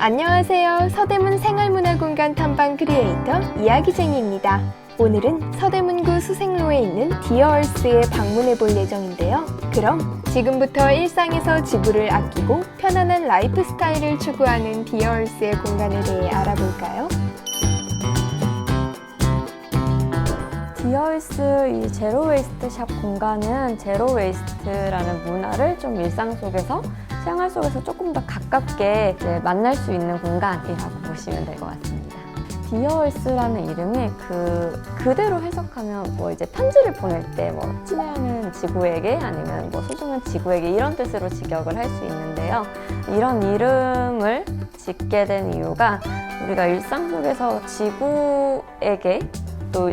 안녕하세요. 서대문 생활문화공간 탐방 크리에이터 이야기쟁이입니다. 오늘은 서대문구 수색로에 있는 디어얼스에 방문해 볼 예정인데요. 그럼 지금부터 일상에서 지구를 아끼고 편안한 라이프 스타일을 추구하는 디어얼스의 공간에 대해 알아볼까요? 디어얼스 이 제로 웨이스트 샵 공간은 제로 웨이스트라는 문화를 좀 일상 속에서 생활 속에서 조금 더 가깝게 만날 수 있는 공간이라고 보시면 될 것 같습니다. 디어얼스라는 이름이 그대로 해석하면 이제 편지를 보낼 때 친애하는 지구에게 아니면 소중한 지구에게 이런 뜻으로 직역을 할 수 있는데요. 이런 이름을 짓게 된 이유가 우리가 일상 속에서 지구에게 또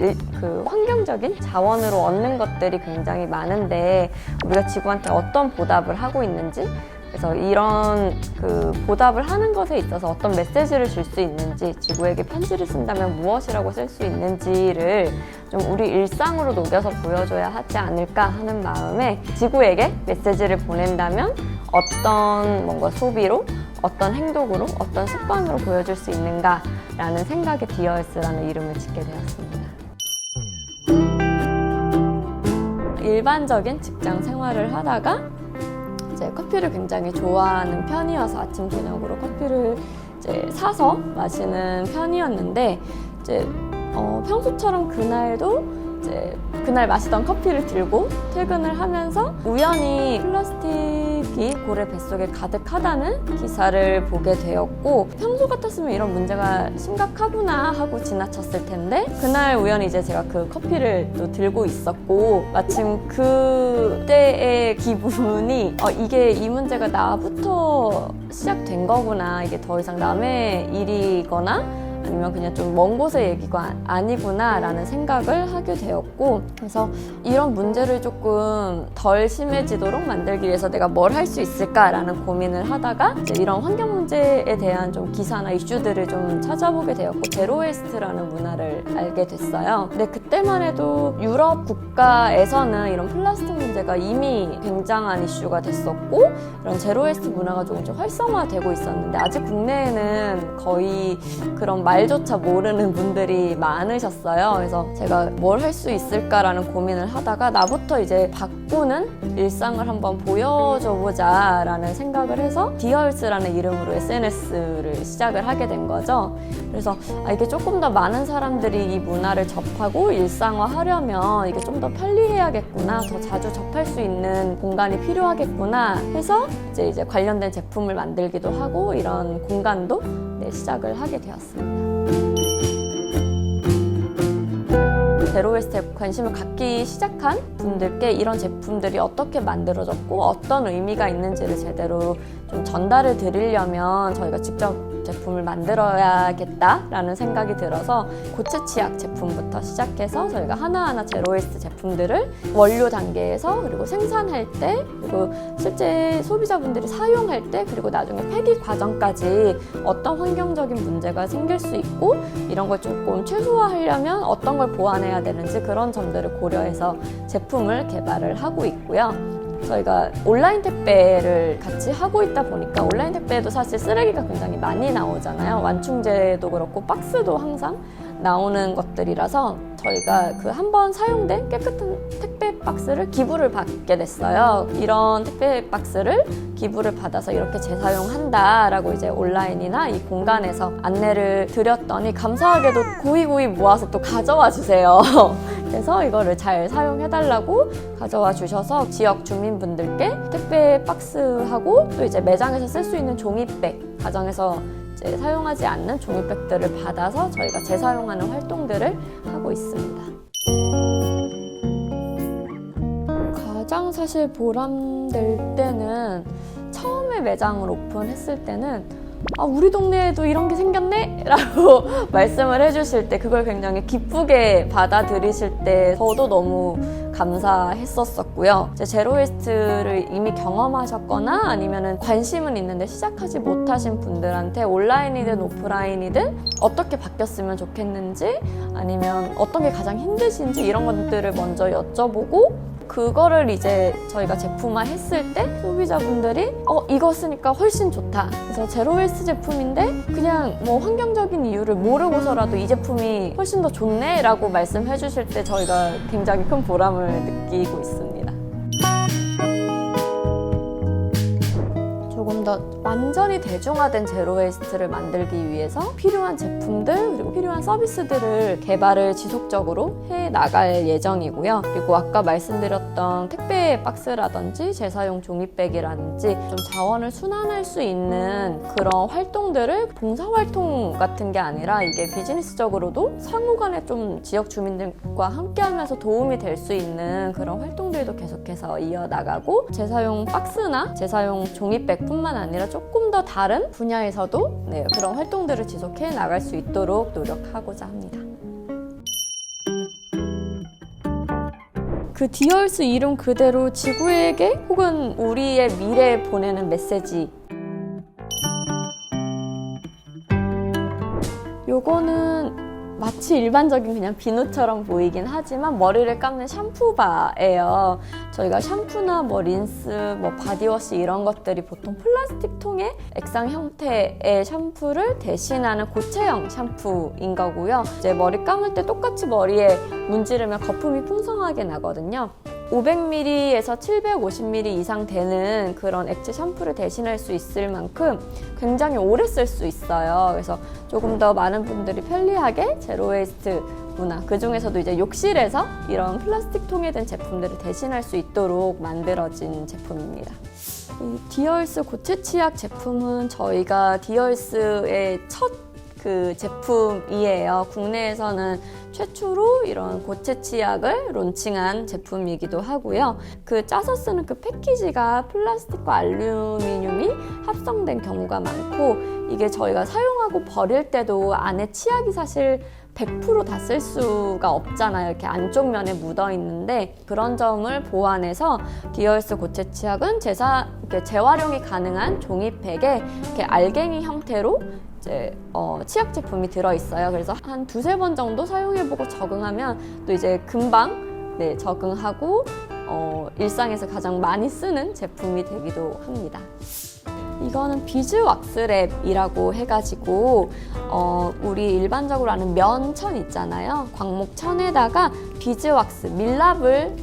환경적인 자원으로 얻는 것들이 굉장히 많은데 우리가 지구한테 어떤 보답을 하고 있는지, 그래서 이런 보답을 하는 것에 있어서 어떤 메시지를 줄 수 있는지, 지구에게 편지를 쓴다면 무엇이라고 쓸 수 있는지를 좀 우리 일상으로 녹여서 보여줘야 하지 않을까 하는 마음에 지구에게 메시지를 보낸다면 어떤 뭔가 소비로, 어떤 행동으로, 어떤 습관으로 보여줄 수 있는가라는 생각에 디어얼스라는 이름을 짓게 되었습니다. 일반적인 직장 생활을 하다가 이제 커피를 굉장히 좋아하는 편이어서 아침 저녁으로 커피를 이제 사서 마시는 편이었는데 평소처럼 그날도 그날 마시던 커피를 들고 퇴근을 하면서 우연히 플라스틱이 고래 뱃속에 가득하다는 기사를 보게 되었고, 평소 같았으면 이런 문제가 심각하구나 하고 지나쳤을 텐데 그날 우연히 제가 그 커피를 또 들고 있었고, 마침 그때의 기분이 이 문제가 나부터 시작된 거구나, 이게 더 이상 남의 일이거나 아니면 그냥 좀 먼 곳의 얘기가 아니구나 라는 생각을 하게 되었고, 그래서 이런 문제를 조금 덜 심해지도록 만들기 위해서 내가 뭘 할 수 있을까라는 고민을 하다가 이런 환경 문제에 대한 좀 기사나 이슈들을 좀 찾아보게 되었고 제로웨이스트라는 문화를 알게 됐어요. 근데 그때만 해도 유럽 국가에서는 이런 플라스틱 문제가 이미 굉장한 이슈가 됐었고 이런 제로웨이스트 문화가 조금씩 활성화되고 있었는데 아직 국내에는 거의 그런 말조차 모르는 분들이 많으셨어요. 그래서 제가 뭘 할 수 있을까라는 고민을 하다가 나부터 이제 바꾸는 일상을 한번 보여줘보자 라는 생각을 해서 디어얼스라는 이름으로 SNS를 시작을 하게 된 거죠. 그래서 이게 조금 더 많은 사람들이 이 문화를 접하고 일상화하려면 이게 좀 더 편리해야겠구나, 더 자주 접할 수 있는 공간이 필요하겠구나 해서 이제 관련된 제품을 만들기도 하고 이런 공간도 시작을 하게 되었습니다. 제로웨이스트에 관심을 갖기 시작한 분들께 이런 제품들이 어떻게 만들어졌고 어떤 의미가 있는지를 제대로 좀 전달을 드리려면 저희가 직접 제품을 만들어야겠다라는 생각이 들어서 고체 치약 제품부터 시작해서 저희가 하나하나 제로웨이스트 제품들을 원료 단계에서 그리고 생산할 때 그리고 실제 소비자분들이 사용할 때 그리고 나중에 폐기 과정까지 어떤 환경적인 문제가 생길 수 있고 이런 걸 조금 최소화하려면 어떤 걸 보완해야 되는지 그런 점들을 고려해서 제품을 개발을 하고 있고요. 저희가 온라인 택배를 같이 하고 있다 보니까 온라인 택배에도 사실 쓰레기가 굉장히 많이 나오잖아요. 완충제도 그렇고 박스도 항상 나오는 것들이라서 저희가 한 번 사용된 깨끗한 택배 박스를 기부를 받게 됐어요. 이런 택배 박스를 기부를 받아서 이렇게 재사용한다라고 이제 온라인이나 이 공간에서 안내를 드렸더니 감사하게도 고이고이 모아서 또 가져와 주세요. 그래서 이거를 잘 사용해달라고 가져와 주셔서 지역 주민분들께 택배 박스하고 또 이제 매장에서 쓸 수 있는 종이백, 가정에서 사용하지 않는 종이백들을 받아서 저희가 재사용하는 활동들을 하고 있습니다. 가장 사실 보람될 때는 처음에 매장을 오픈했을 때는 우리 동네에도 이런 게 생겼네? 라고 말씀을 해주실 때 그걸 굉장히 기쁘게 받아들이실 때 저도 너무 감사했었고요. 제로웨이스트를 이미 경험하셨거나 아니면 관심은 있는데 시작하지 못하신 분들한테 온라인이든 오프라인이든 어떻게 바뀌었으면 좋겠는지 아니면 어떤 게 가장 힘드신지 이런 것들을 먼저 여쭤보고 그거를 이제 저희가 제품화 했을 때 소비자분들이 이거 쓰니까 훨씬 좋다. 그래서 제로 웨이스트 제품인데 그냥 뭐 환경적인 이유를 모르고서라도 이 제품이 훨씬 더 좋네 라고 말씀해 주실 때 저희가 굉장히 큰 보람을 느끼고 있습니다. 조금 더 완전히 대중화된 제로 웨이스트를 만들기 위해서 필요한 제품들 그리고 필요한 서비스들을 개발을 지속적으로 해 나갈 예정이고요. 그리고 아까 말씀드렸던 택배 박스라든지 재사용 종이백이라든지 좀 자원을 순환할 수 있는 그런 활동들을 봉사활동 같은 게 아니라 이게 비즈니스적으로도 상호 간에 좀 지역 주민들과 함께하면서 도움이 될 수 있는 그런 활동들도 계속해서 이어나가고 재사용 박스나 재사용 종이백 뿐만 아니라 조금 더 다른 분야에서도 그런 활동들을 지속해 나갈 수 있도록 노력하고자 합니다. 그 디얼스 이름 그대로 지구에게 혹은 우리의 미래에 보내는 메시지. 요거는 마치 일반적인 그냥 비누처럼 보이긴 하지만 머리를 감는 샴푸바예요. 저희가 샴푸나 뭐 린스, 뭐 바디워시 이런 것들이 보통 플라스틱 통의 액상 형태의 샴푸를 대신하는 고체형 샴푸인 거고요. 이제 머리 감을 때 똑같이 머리에 문지르면 거품이 풍성하게 나거든요. 500ml에서 750ml 이상 되는 그런 액체 샴푸를 대신할 수 있을 만큼 굉장히 오래 쓸 수 있어요. 그래서 조금 더 많은 분들이 편리하게 제로 웨이스트 문화, 그 중에서도 이제 욕실에서 이런 플라스틱 통에 든 제품들을 대신할 수 있도록 만들어진 제품입니다. 이 디얼스 고체 치약 제품은 저희가 디얼스의 첫 그 제품이에요. 국내에서는 최초로 이런 고체 치약을 론칭한 제품이기도 하고요. 그 짜서 쓰는 그 패키지가 플라스틱과 알루미늄이 합성된 경우가 많고 이게 저희가 사용하고 버릴 때도 안에 치약이 사실 100% 다 쓸 수가 없잖아요. 이렇게 안쪽 면에 묻어 있는데 그런 점을 보완해서 디얼스 고체 치약은 재활용이 가능한 종이팩에 이렇게 알갱이 형태로 치약 제품이 들어있어요. 그래서 한 2-3번 정도 사용해보고 적응하면 또 이제 금방 적응하고 일상에서 가장 많이 쓰는 제품이 되기도 합니다. 이거는 비즈왁스랩이라고 해가지고 우리 일반적으로 아는 면천 있잖아요. 광목천에다가 비즈왁스,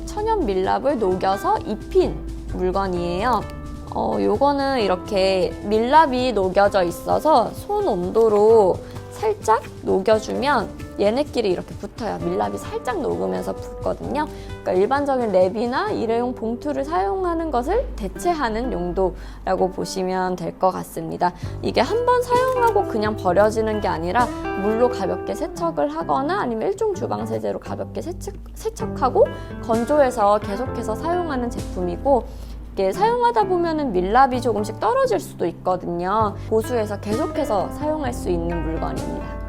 천연 밀랍을 녹여서 입힌 물건이에요. 요거는 이렇게 밀랍이 녹여져 있어서 손 온도로 살짝 녹여주면 얘네끼리 이렇게 붙어요. 밀랍이 살짝 녹으면서 붙거든요. 그러니까 일반적인 랩이나 일회용 봉투를 사용하는 것을 대체하는 용도라고 보시면 될 것 같습니다. 이게 한 번 사용하고 그냥 버려지는 게 아니라 물로 가볍게 세척을 하거나 아니면 일종 주방 세제로 가볍게 세척하고 건조해서 계속해서 사용하는 제품이고 이게 사용하다 보면은 밀랍이 조금씩 떨어질 수도 있거든요. 보수해서 계속해서 사용할 수 있는 물건입니다.